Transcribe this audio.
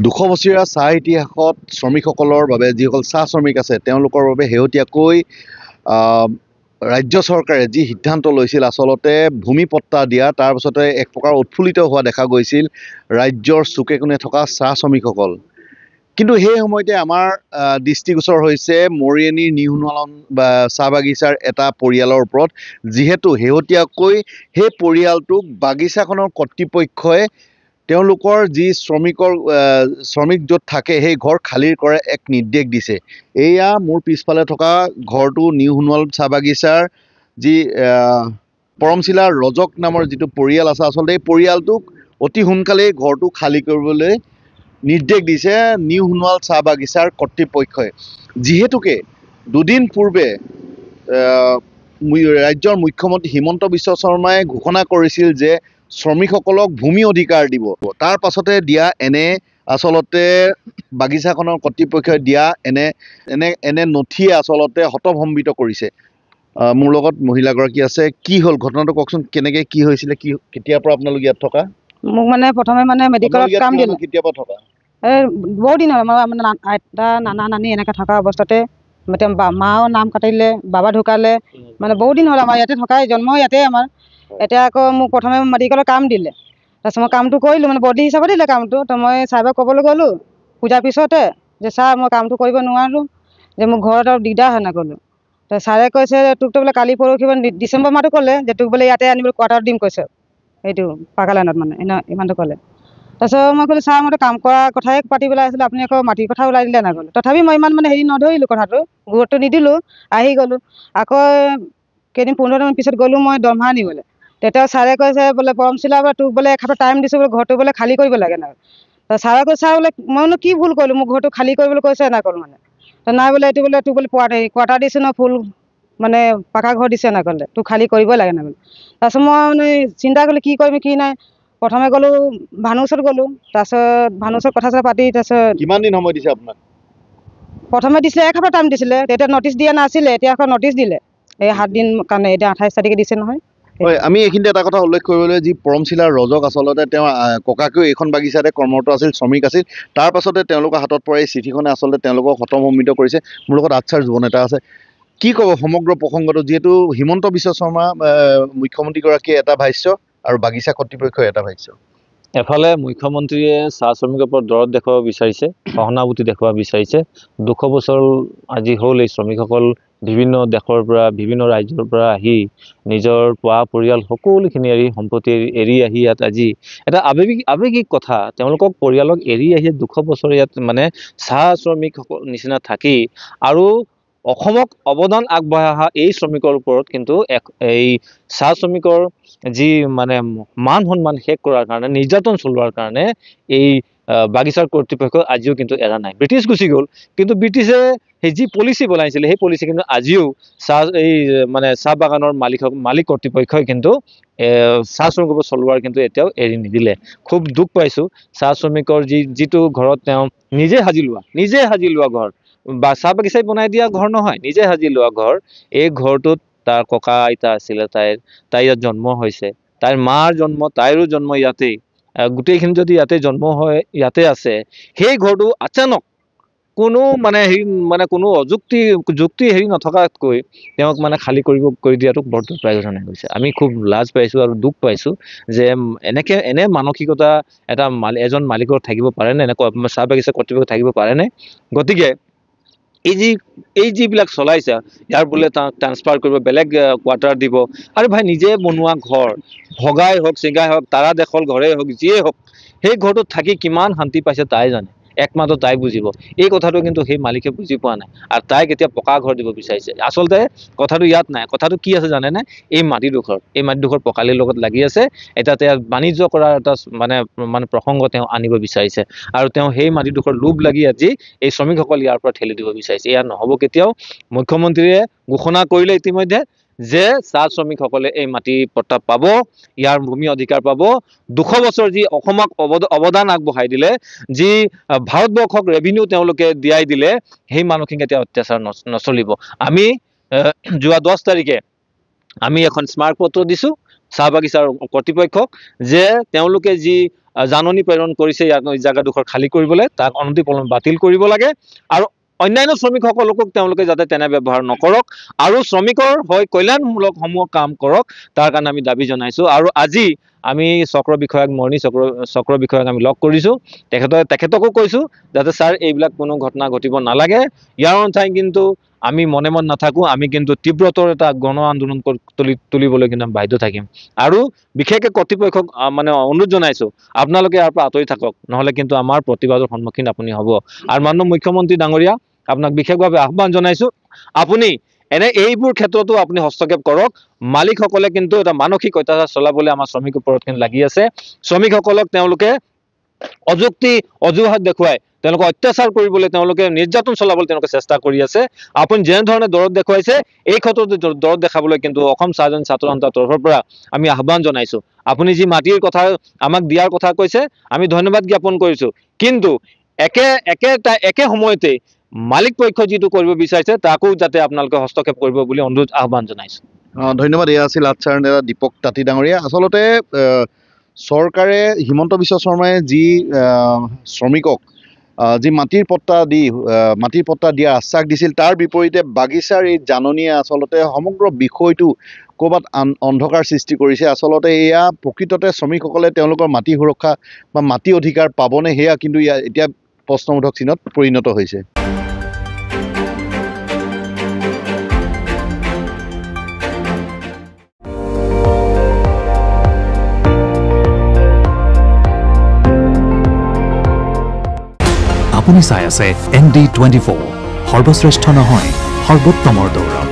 200 বছৰীয়া চাহ ইতিহাসত শ্ৰমিকসকলৰ বাবে যিসকল চাহ শ্ৰমিক আছে তেওঁলোকৰ বাবে শেহতীয়াকৈ ৰাজ্য চৰকাৰে যি সিদ্ধান্ত লৈছিল আচলতে ভূমি পট্টা দিয়া তাৰ পাছতে এক প্ৰকাৰ উৎফুল্লিত হোৱা দেখা গৈছিল ৰাজ্যৰ চুকে কোণে থকা চাহ শ্ৰমিকসকল। কিন্তু সেই সময়তে আমাৰ দৃষ্টিগোচৰ হৈছে মৰিয়নিৰ নিউ সোণোৱাল বা চাহ বাগিচাৰ এটা পৰিয়ালৰ ওপৰত, যিহেতু শেহতীয়াকৈ সেই পৰিয়ালটোক বাগিচাখনৰ কৰ্তৃপক্ষই তেওঁলোকৰ যি শ্ৰমিক য'ত থাকে সেই ঘৰ খালীৰ কৰে এক নিৰ্দেশ দিছে। এয়া মোৰ পিছফালে থকা ঘৰটো নিউ সোণোৱাল চাহ বাগিচাৰ যি পৰমশিলা ৰজক নামৰ যিটো পৰিয়াল আছে, আচলতে এই পৰিয়ালটোক অতি সোনকালেই ঘৰটো খালী কৰিবলৈ নিৰ্দেশ দিছে নিউ সোণোৱাল চাহ বাগিচাৰ কৰ্তৃপক্ষই। যিহেতুকে দুদিন পূৰ্বে ৰাজ্যৰ মুখ্যমন্ত্ৰী হিমন্ত বিশ্ব শৰ্মাই ঘোষণা কৰিছিল যে শ্ৰমিকসকলক ভূমি অধিকাৰ দিব। তাৰ পাছতে দিয়া এনে আচলতে বাগিচাখনৰ কৰ্তৃপক্ষই দিয়া এনে নথিয়ে আচলতে হতভম্বিত কৰিছে। মোৰ লগত মহিলাগৰাকী আছে। কি হ'ল ঘটনাটো কওকচোন, কেনেকৈ কি হৈছিলে, কি কেতিয়াৰ পৰা আপোনালোক ইয়াত থকা? মোক প্ৰথমে মেডিকেলত কাম দিলে। কেতিয়াৰ পৰা থকা? বহুত দিন হ'ল। আমাৰ আইতা নানা নানি এনেকৈ থকা অৱস্থাতে মাও নাম কাটিলে, বাবা ঢুকালে, বহুত দিন হ'ল আমাৰ ইয়াতে থকাই, জন্ম ইয়াতে আমাৰ। এতিয়া আকৌ মোক প্ৰথমে মেডিকেলত কাম দিলে। তাৰপিছত মই কামটো কৰিলোঁ, বদলি হিচাপত দিলে কামটো। তো মই ছাৰক ক'বলৈ গ'লোঁ পূজাৰ পিছতে যে ছাৰ মই কামটো কৰিব নোৱাৰোঁ, যে মোৰ ঘৰত আৰু দিগদাৰ হয় নাই ক'লোঁ। তো ছাৰে কৈছে তোকতো বোলে কালি পৰহি ডিচেম্বৰ মাহটো ক'লে যে তোক বোলে ইয়াতে আনিবলৈ কোৱাৰ্টাৰত দিম কৈছে, এইটো পাকা লাইনত ইমানটো ক'লে। তাৰপিছত মই ক'লোঁ ছাৰ মইতো কাম কৰা কথাই পাতি পেলাই আছিলোঁ, আপুনি আকৌ মাটিৰ কথা ওলাই দিলে নাই ক'লোঁ। তথাপি মই ইমান হেৰি নধৰিলোঁ, কথাটো গুৰুত্ব নিদিলোঁ, আহি গ'লোঁ। আকৌ কেইদিন 15 দিন পিছত গ'লোঁ মই দৰমহা আনিবলৈ। তেতিয়া ছাৰে কৈছে বোলে পৰমশিলা বোলে তোক বোলে এসপ্তাহ টাইম দিছোঁ, বোলে ঘৰটো বোলে খালী কৰিব লাগে নাই। ছাৰে কৈছে ছাৰ বোলে মইনো কি ভুল কৰিলোঁ, মোৰ ঘৰটো খালী কৰিবলৈ কৈছে নাই ক'লোঁ। নাই বোলে এইটো বোলে তোক বোলে কোৱাৰ্টাৰ দিছে ন, ফুল পাকা ঘৰ দিছে নাই ক'লে, তোক খালী কৰিবই লাগে নাই বোলে। তাৰপিছত মই চিন্তা কৰিলোঁ কি কৰিম কি নাই। প্ৰথমে গ'লোঁ ভানুৰ ওচৰত গ'লোঁ। তাৰপিছত ভানুৰ ওচৰত কথা পাতি তাৰপিছত কিমান দিন সময় দিছে আপোনাক? প্ৰথমে দিছিলে এসপ্তাহ টাইম দিছিলে, তেতিয়া নটিচ দিয়া নাছিলে, এতিয়া আকৌ নটিচ দিলে এই 7 দিন কাৰণে। এতিয়া 28 তাৰিখে দিছে নহয়। হয়, আমি এইখিনিতে এটা কথা উল্লেখ কৰিবলৈ, যি পৰমশিলা ৰজক আচলতে তেওঁ ককাকেও এইখন বাগিচাতে কৰ্মৰত আছিল, শ্ৰমিক আছিল। তাৰ পাছতে তেওঁলোকৰ হাতত পৰা এই চিঠিখনে আচলতে তেওঁলোকক হতভম্বিত কৰিছে। মোৰ লগত আচ্ছাৰ যুৱন এটা আছে। কি ক'ব সমগ্ৰ প্ৰসংগটো, যিহেতু হিমন্ত বিশ্ব শৰ্মা মুখ্যমন্ত্ৰীগৰাকীয়ে এটা ভাষ্য আৰু বাগিচা কৰ্তৃপক্ষই এটা ভাষ্য? এফালে মুখ্যমন্ত্ৰীয়ে চাহ শ্ৰমিকৰ ওপৰত দৰদ দেখুৱাব বিচাৰিছে, সহানুভূতি দেখুৱাব বিচাৰিছে। 200 বছৰ আজি হ'ল এই শ্ৰমিকসকল বিভিন্ন দেশৰ পৰা, বিভিন্ন ৰাজ্যৰ পৰা আহি নিজৰ পোৱা পৰিয়াল সকলোখিনি এৰি, সম্পত্তি এৰি আহি ইয়াত আজি এটা আৱেগিক কথা, তেওঁলোকক পৰিয়ালক এৰি আহি 200 বছৰ ইয়াত চাহ শ্ৰমিকসকল নিচিনা থাকি আৰু অসমক অৱদান আগবঢ়াই অহা এই শ্ৰমিকৰ ওপৰত কিন্তু এই চাহ শ্ৰমিকৰ যি মান সন্মান শেষ কৰাৰ কাৰণে, নিৰ্যাতন চলোৱাৰ কাৰণে এই বাগিচাৰ কৰ্তৃপক্ষ আজিও কিন্তু এৰা নাই। ব্ৰিটিছ গুচি গ'ল, কিন্তু ব্ৰিটিছে সেই যি পলিচি বনাইছিলে সেই পলিচি কিন্তু আজিও চাহ বাগানৰ মালিক কৰ্তৃপক্ষই কিন্তু চাহ শ্ৰমিকৰ চলোৱাৰ কিন্তু এতিয়াও এৰি নিদিলে। খুব দুখ পাইছোঁ। চাহ শ্ৰমিকৰ যিটো ঘৰত তেওঁ নিজে সাজি লোৱা ঘৰ, বা চাহ বাগিচাই বনাই দিয়া ঘৰ নহয়, নিজে সাজি লোৱা ঘৰ, এই ঘৰটোত তাৰ ককা আইতা আছিলে, তাই ইয়াত জন্ম হৈছে, তাইৰ মাৰ জন্ম, তাইৰো জন্ম ইয়াতেই, গোটেইখিনি যদি ইয়াতে জন্ম হয় ইয়াতে আছে, সেই ঘৰটো আচানক কোনো কোনো যুক্তি হেৰি নথকাতকৈ তেওঁক খালী কৰি দিয়াটো বৰ দুৰ্ভাগ্যজনক হৈছে। আমি খুব লাজ পাইছোঁ আৰু দুখ পাইছোঁ যে এনে মানসিকতা এজন মালিকৰ থাকিব পাৰেনে, এনেকুৱা চাহ বাগিচা কৰ্তৃপক্ষ থাকিব পাৰেনে? গতিকে এই যিবিলাক চলাইছে, ইয়াৰ বোলে ট্ৰান্সফাৰ কৰিব, বেলেগ কোৱাৰ্টাৰ দিব। আৰু ভাই নিজে বনোৱা ঘৰ, ভগাই হওক চিগাই হওক, তাৰা দেখল ঘৰেই হওক, যিয়ে হওক, সেই ঘৰটোত থাকি কিমান শান্তি পাইছে তাই জানে, একমাত্ৰ তাই বুজিব। এই কথাটো কিন্তু সেই মালিকে বুজি পোৱা নাই, আৰু তাইক এতিয়া পকা ঘৰ দিব বিচাৰিছে। আচলতে কথাটো ইয়াত নাই, কথাটো কি আছে জানেনে? এই মাটিডোখৰ পকালিৰ লগত লাগি আছে। এতিয়া তেওঁ বাণিজ্য কৰাৰ এটা প্ৰসংগ তেওঁ আনিব বিচাৰিছে, আৰু তেওঁ সেই মাটিডোখৰ লোভ লাগি আজি এই শ্ৰমিকসকল ইয়াৰ পৰা ঠেলি দিব বিচাৰিছে। এয়া নহ'ব কেতিয়াও। মুখ্যমন্ত্ৰীয়ে ঘোষণা কৰিলে ইতিমধ্যে যে চাহ শ্ৰমিকসকলে এই মাটি পট্টা পাব, ইয়াৰ ভূমি অধিকাৰ পাব। 200 বছৰ যি অসমক অৱদান আগবঢ়াই দিলে, যি ভাৰতবৰ্ষক ৰেভিনিউ তেওঁলোকে দিয়াই দিলে, সেই মানুহখিনিক এতিয়া অত্যাচাৰ নচলিব। আমি যোৱা 10 তাৰিখে আমি এখন স্মাৰক পত্ৰ দিছোঁ চাহ বাগিচাৰ কৰ্তৃপক্ষক, যে তেওঁলোকে যি জাননী প্ৰেৰণ কৰিছে ইয়াৰ জাগাডোখৰ খালী কৰিবলৈ, তাক অনতিপলমে বাতিল কৰিব লাগে আৰু অন্যান্য শ্ৰমিকসকলকো তেওঁলোকে যাতে তেনে ব্যৱহাৰ নকৰক আৰু শ্ৰমিকৰ হৈ কল্যাণমূলক সমূহ কাম কৰক, তাৰ কাৰণে আমি দাবী জনাইছোঁ। আৰু আজি আমি চক্ৰ বিষয়াক মৰণি চক্ৰ বিষয়াক আমি লগ কৰিছোঁ, তেখেতকো কৈছোঁ যাতে ছাৰ এইবিলাক কোনো ঘটনা ঘটিব নালাগে, ইয়াৰ অন্যথাই কিন্তু আমি মনে মন নাথাকোঁ, আমি কিন্তু তীব্ৰতৰ এটা গণ আন্দোলন তুলিবলৈ কিন্তু আমি বাধ্য থাকিম। আৰু বিশেষকৈ কৰ্তৃপক্ষক মানে অনুৰোধ জনাইছোঁ আপোনালোকে ইয়াৰ পৰা আঁতৰি থাকক, নহ'লে কিন্তু আমাৰ প্ৰতিবাদৰ সন্মুখীন আপুনি হ'ব। আৰু মাননীয় মুখ্যমন্ত্ৰী ডাঙৰীয়া আপোনাক বিশেষভাৱে আহ্বান জনাইছোঁ, আপুনি এইবোৰ ক্ষেত্ৰতো আপুনি হস্তক্ষেপ কৰক। মালিকসকলে কিন্তু এটা মানসিক অত্যাচাৰ চলাবলৈ আমাৰ শ্ৰমিকৰ ওপৰত কিন্তু লাগি আছে। শ্ৰমিকসকলক তেওঁলোকে অজুহাত দেখুৱাই তেওঁলোকে অত্যাচাৰ কৰিবলৈ, তেওঁলোকে নিৰ্যাতন চলাবলৈ তেওঁলোকে চেষ্টা কৰি আছে। আপুনি যেনেধৰণে দৰদ দেখুৱাইছে এই ক্ষেত্ৰতো দৰদ দেখাবলৈ কিন্তু অসম চাহজনী ছাত্ৰ সন্থাৰ তৰফৰ পৰা আমি আহ্বান জনাইছোঁ। আপুনি যি মাটিৰ কথা আমাক দিয়াৰ কথা কৈছে আমি ধন্যবাদ জ্ঞাপন কৰিছোঁ, কিন্তু একে সময়তে মালিক পক্ষ যিটো কৰিব বিচাৰিছে তাকো যাতে আপোনালোকে হস্তক্ষেপ কৰিব বুলি অনুৰোধ আহ্বান জনাইছোঁ। ধন্যবাদ। এয়া আছিল আটচাৰ নেতা দীপক তাঁতী ডাঙৰীয়া। আচলতে চৰকাৰে হিমন্ত বিশ্ব শৰ্মাই যি শ্ৰমিকক যি মাটিৰ পট্টা দিয়াৰ আশ্বাস দিছিল, তাৰ বিপৰীতে বাগিচাৰ এই জাননীয়ে আচলতে সমগ্ৰ বিষয়টো ক'ৰবাত অন্ধকাৰ সৃষ্টি কৰিছে। আচলতে এয়া প্ৰকৃততে শ্ৰমিকসকলে তেওঁলোকৰ মাটি সুৰক্ষা বা মাটি অধিকাৰ পাবনে, সেয়া কিন্তু এতিয়া প্ৰশ্নবোধক চিহ্নত পৰিণত হৈছে। আপুনি চাই আছে ND24, সৰ্বশ্ৰেষ্ঠ নহয় সৰ্বোত্তমৰ দৌৰ।